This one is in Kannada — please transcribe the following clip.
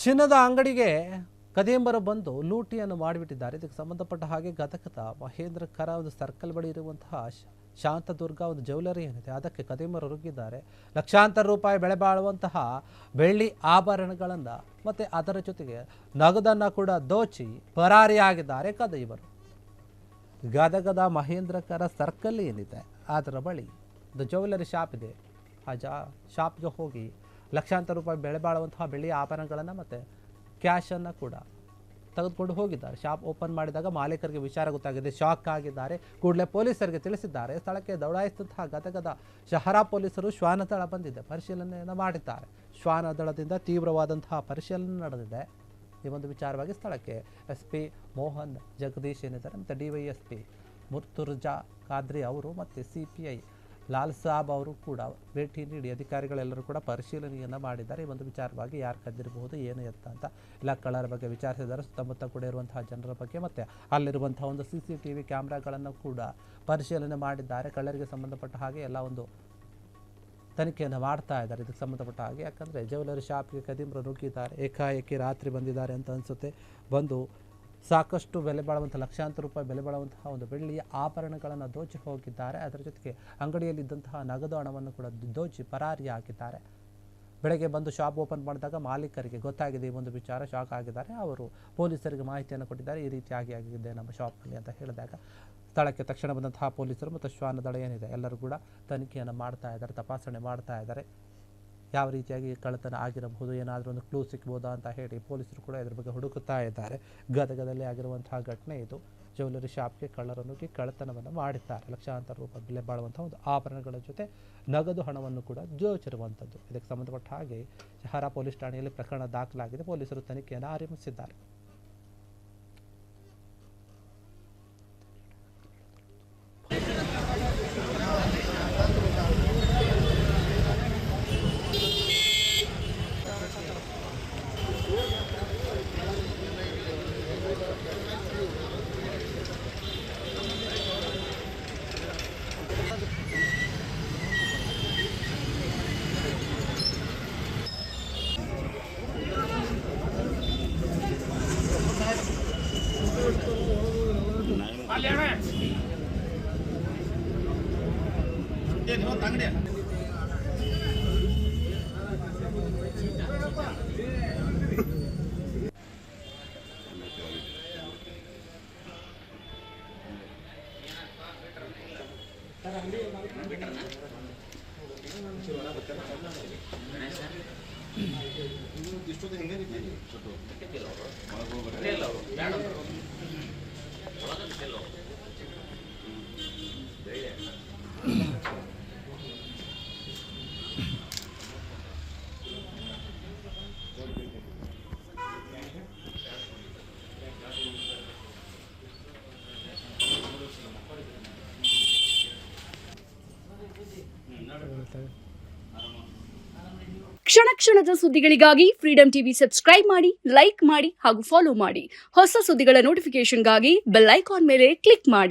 ಚಿನ್ನದ ಅಂಗಡಿಗೆ ಕದಿಯಂಬರು ಬಂದು ಲೂಟಿಯನ್ನು ಮಾಡಿಬಿಟ್ಟಿದ್ದಾರೆ. ಇದಕ್ಕೆ ಸಂಬಂಧಪಟ್ಟ ಹಾಗೆ ಗದಗದ ಮಹೇಂದ್ರ ಕರ ಒಂದು ಸರ್ಕಲ್ ಬಳಿ ಇರುವಂತಹ ಶಾಂತದುರ್ಗ ಒಂದು ಜ್ಯುವೆಲರಿ ಏನಿದೆ ಅದಕ್ಕೆ ಕದಿಯಂಬರು ರುಗ್ಗಿದ್ದಾರೆ. ಲಕ್ಷಾಂತರ ರೂಪಾಯಿ ಬೆಲೆ ಬಾಳುವಂತಹ ಬೆಳ್ಳಿ ಆಭರಣಗಳನ್ನು ಮತ್ತು ಅದರ ಜೊತೆಗೆ ನಗದನ್ನು ಕೂಡ ದೋಚಿ ಪರಾರಿಯಾಗಿದ್ದಾರೆ ಕದಿಯಂಬರು. ಗದಗದ ಮಹೇಂದ್ರ ಕರ ಸರ್ಕಲ್ ಏನಿದೆ ಅದರ ಬಳಿ ಒಂದು ಜ್ಯುವೆಲರಿ ಶಾಪ್ ಇದೆ. ಆ ಶಾಪ್ಗೆ ಹೋಗಿ ಲಕ್ಷಾಂತರ ರೂಪಾಯಿ ಬೆಲೆ ಬಾಳುವಂತಹ ಬೆಳ್ಳಿ ಆಭರಣಗಳನ್ನು ಮತ್ತು ಕ್ಯಾಶನ್ನು ಕೂಡ ತೆಗೆದುಕೊಂಡು ಹೋಗಿದ್ದಾರೆ. ಶಾಪ್ ಓಪನ್ ಮಾಡಿದಾಗ ಮಾಲೀಕರಿಗೆ ವಿಚಾರ ಗೊತ್ತಾಗಿದೆ, ಶಾಕ್ ಆಗಿದ್ದಾರೆ. ಕೂಡಲೇ ಪೊಲೀಸರಿಗೆ ತಿಳಿಸಿದ್ದಾರೆ. ಸ್ಥಳಕ್ಕೆ ದೌಡಾಯಿಸಿದಂತಹ ಗದಗದ ಶಹರ ಪೊಲೀಸರು ಶ್ವಾನದಳ ಬಂದಿದೆ, ಪರಿಶೀಲನೆಯನ್ನು ಮಾಡಿದ್ದಾರೆ. ಶ್ವಾನದಳದಿಂದ ತೀವ್ರವಾದಂತಹ ಪರಿಶೀಲನೆ ನಡೆದಿದೆ. ಈ ಒಂದು ವಿಚಾರವಾಗಿ ಸ್ಥಳಕ್ಕೆ SP ಮೋಹನ್ ಜಗದೀಶ್ ಏನಿದ್ದಾರೆ ಮತ್ತು DYSP ಮುರ್ತುರ್ಜಾ ಖಾದ್ರಿ ಅವರು ಮತ್ತು CPI ಲಾಲ್ ಸಾಬ್ ಅವರು ಕೂಡ ಭೇಟಿ ನೀಡಿ ಅಧಿಕಾರಿಗಳೆಲ್ಲರೂ ಕೂಡ ಪರಿಶೀಲನೆಯನ್ನು ಮಾಡಿದ್ದಾರೆ. ಈ ಒಂದು ವಿಚಾರವಾಗಿ ಯಾರು ಕದ್ದಿರಬಹುದು, ಏನು ಎತ್ತ ಅಂತ ಎಲ್ಲ ಕಳ್ಳರ ಬಗ್ಗೆ ವಿಚಾರಿಸಿದ್ದಾರೆ. ಸುತ್ತಮುತ್ತ ಕೂಡ ಇರುವಂತಹ ಜನರ ಬಗ್ಗೆ ಮತ್ತು ಅಲ್ಲಿರುವಂತಹ ಒಂದು CCTV ಕ್ಯಾಮ್ರಾಗಳನ್ನು ಕೂಡ ಪರಿಶೀಲನೆ ಮಾಡಿದ್ದಾರೆ. ಕಳ್ಳರಿಗೆ ಸಂಬಂಧಪಟ್ಟ ಹಾಗೆ ಎಲ್ಲ ಒಂದು ತನಿಖೆಯನ್ನು ಮಾಡ್ತಾ ಇದ್ದಾರೆ. ಇದಕ್ಕೆ ಸಂಬಂಧಪಟ್ಟ ಹಾಗೆ ಯಾಕಂದರೆ ಜ್ಯುವೆಲರಿ ಶಾಪ್ಗೆ ಕದಿಯಂಬರು ನುಗ್ಗಿದ್ದಾರೆ, ಏಕಾಏಕಿ ರಾತ್ರಿ ಬಂದಿದ್ದಾರೆ ಅಂತ ಅನಿಸುತ್ತೆ. ಬಂದು ಸಾಕಷ್ಟು ಬೆಲೆ ಬಾಳುವಂಥ ಲಕ್ಷಾಂತರ ರೂಪಾಯಿ ಬೆಲೆ ಬಾಳುವಂತಹ ಒಂದು ಬೆಳ್ಳಿಯ ಆಭರಣಗಳನ್ನು ದೋಚಿ ಹೋಗಿದ್ದಾರೆ. ಅದರ ಜೊತೆಗೆ ಅಂಗಡಿಯಲ್ಲಿದ್ದಂತಹ ನಗದು ಹಣವನ್ನು ಕೂಡ ದೋಚಿ ಪರಾರಿಯಾಗಿದ್ದಾರೆ. ಬೆಳಗ್ಗೆ ಬಂದು ಶಾಪ್ ಓಪನ್ ಮಾಡಿದಾಗ ಮಾಲೀಕರಿಗೆ ಗೊತ್ತಾಗಿದೆ ಈ ಒಂದು ವಿಚಾರ, ಶಾಕ್ ಆಗಿದ್ದಾರೆ. ಅವರು ಪೊಲೀಸರಿಗೆ ಮಾಹಿತಿಯನ್ನು ಕೊಟ್ಟಿದ್ದಾರೆ, ಈ ರೀತಿಯಾಗಿ ಆಗಿದೆ ನಮ್ಮ ಶಾಪ್ನಲ್ಲಿ ಅಂತ ಹೇಳಿದಾಗ ಸ್ಥಳಕ್ಕೆ ತಕ್ಷಣ ಬಂದಂತಹ ಪೊಲೀಸರು ಮತ್ತು ಶ್ವಾನದಳ ಏನಿದೆ ಎಲ್ಲರೂ ಕೂಡ ತನಿಖೆಯನ್ನು ಮಾಡ್ತಾ ಇದ್ದಾರೆ, ತಪಾಸಣೆ ಮಾಡ್ತಾ ಇದ್ದಾರೆ. ಯಾವ ರೀತಿಯಾಗಿ ಕಳ್ಳತನ ಆಗಿರಬಹುದು, ಏನಾದರೂ ಒಂದು ಕ್ಲೂ ಸಿಗ್ಬೋದಾ ಅಂತ ಹೇಳಿ ಪೊಲೀಸರು ಕೂಡ ಇದ್ರ ಬಗ್ಗೆ ಹುಡುಕುತ್ತಾ ಇದ್ದಾರೆ. ಗದಗದಲ್ಲಿ ಆಗಿರುವಂತಹ ಘಟನೆ ಇದು. ಜ್ಯುವೆಲರಿ ಶಾಪ್ಗೆ ಕಳ್ಳರು ನುಗ್ಗಿ ಕಳ್ಳತನವನ್ನು ಮಾಡಿದ್ದಾರೆ. ಲಕ್ಷಾಂತರ ರೂಪಾಯಿ ಬೆಲೆ ಬಾಳುವಂಥ ಒಂದು ಆಭರಣಗಳ ಜೊತೆ ನಗದು ಹಣವನ್ನು ಕೂಡ ದೋಚಿರುವಂಥದ್ದು. ಇದಕ್ಕೆ ಸಂಬಂಧಪಟ್ಟ ಹಾಗೆ ಶಹರ ಪೊಲೀಸ್ ಠಾಣೆಯಲ್ಲಿ ಪ್ರಕರಣ ದಾಖಲಾಗಿದೆ. ಪೊಲೀಸರು ತನಿಖೆಯನ್ನು ಆರಂಭಿಸಿದ್ದಾರೆ. ಕ್ಷಣ ಕ್ಷಣದ ಸುದ್ದಿಗಳಿಗಾಗಿ ಫ್ರೀಡಂ ಟಿವಿ ಸಬ್ಸ್ಕ್ರೈಬ್ ಮಾಡಿ, ಲೈಕ್ ಮಾಡಿ ಹಾಗೂ ಫಾಲೋ ಮಾಡಿ. ಹೊಸ ಸುದ್ದಿಗಳ ನೋಟಿಫಿಕೇಶನ್ಗಾಗಿ ಬೆಲ್ ಐಕಾನ್ ಮೇಲೆ ಕ್ಲಿಕ್ ಮಾಡಿ.